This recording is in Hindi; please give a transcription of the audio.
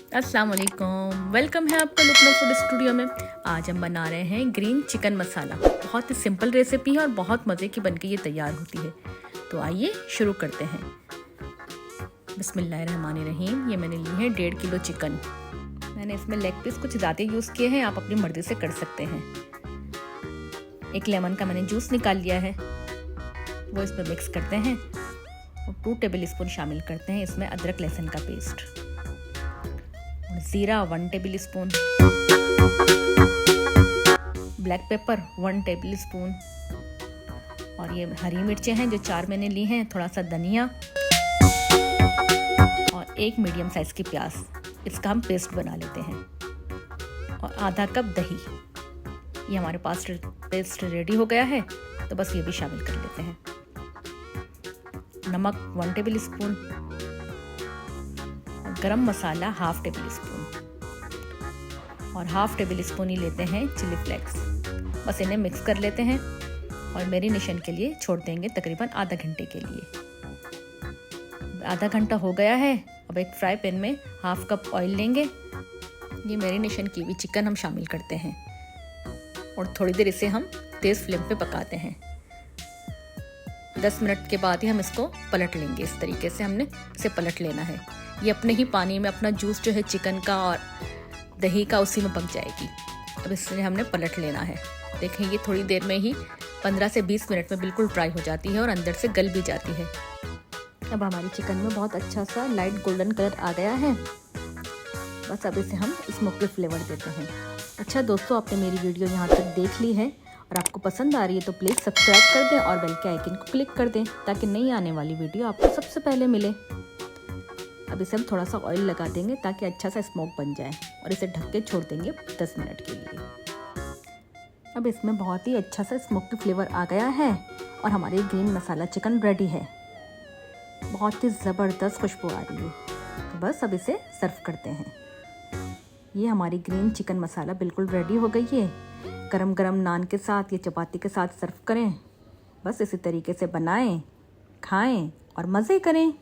अस्सलाम वालेकुम, वेलकम है आपका लुकनो फूड स्टूडियो में। आज हम बना रहे हैं ग्रीन चिकन मसाला। बहुत ही सिंपल रेसिपी है और बहुत मज़े की बनके ये तैयार होती है। तो आइए शुरू करते हैं। बिस्मिल्लाहिर्रहमानिर्रहीम। ये मैंने ली है 1.5 किलो चिकन। मैंने इसमें लेग पीस कुछ ज़्यादा यूज़ किए हैं, आप अपनी मर्ज़ी से कर सकते हैं। एक लेमन का मैंने जूस निकाल लिया है, वो इसमें मिक्स करते हैं। और 2 टेबल स्पून शामिल करते हैं इसमें अदरक लहसुन का पेस्ट। ज़ीरा 1 table spoon, black pepper 1 table spoon, और ये हरी मिर्चें हैं जो 4 मैंने ली हैं, थोड़ा सा धनिया और 1 मीडियम साइज़ की प्याज। इसका हम पेस्ट बना लेते हैं। और आधा कप दही। ये हमारे पास पेस्ट रेडी हो गया है, तो बस ये भी शामिल कर लेते हैं। नमक 1 टेबल स्पून, गरम मसाला 1/2 टेबल स्पून, और 1/2 टेबल स्पून ही लेते हैं चिली फ्लेक्स। बस इन्हें मिक्स कर लेते हैं और मैरिनेशन के लिए छोड़ देंगे तकरीबन आधा घंटे के लिए। आधा घंटा हो गया है। अब एक फ्राई पैन में 1/2 कप ऑयल लेंगे। ये मैरिनेशन की हुई चिकन हम शामिल करते हैं और थोड़ी देर इसे हम तेज़ फ्लेम पे पकाते हैं। 10 मिनट के बाद ही हम इसको पलट लेंगे। इस तरीके से हमने इसे पलट लेना है। ये अपने ही पानी में अपना जूस जो है चिकन का और दही का उसी में पक जाएगी। अब इसलिए हमने पलट लेना है। देखें, ये थोड़ी देर में ही 15 से 20 मिनट में बिल्कुल ड्राई हो जाती है और अंदर से गल भी जाती है। अब हमारी चिकन में बहुत अच्छा सा लाइट गोल्डन कलर आ गया है। बस अब इसे हम स्मोकी फ्लेवर देते हैं। अच्छा दोस्तों, आपने मेरी वीडियो यहाँ तक देख ली है और आपको पसंद आ रही है तो प्लीज़ सब्सक्राइब कर दें और बेल के आइकन को क्लिक कर दें ताकि नई आने वाली वीडियो आपको सबसे पहले मिले। अब इसे हम थोड़ा सा ऑयल लगा देंगे ताकि अच्छा सा स्मोक बन जाए और इसे ढक के छोड़ देंगे 10 मिनट के लिए। अब इसमें बहुत ही अच्छा सा स्मोकी फ्लेवर आ गया है और हमारी ग्रीन मसाला चिकन रेडी है। बहुत ही ज़बरदस्त खुशबू आ रही है। तो बस अब इसे सर्व करते हैं। ये हमारी ग्रीन चिकन मसाला बिल्कुल रेडी हो गई है। गरम गरम नान के साथ या चपाती के साथ सर्व करें। बस इसी तरीके से बनाएं, खाएं और मज़े करें।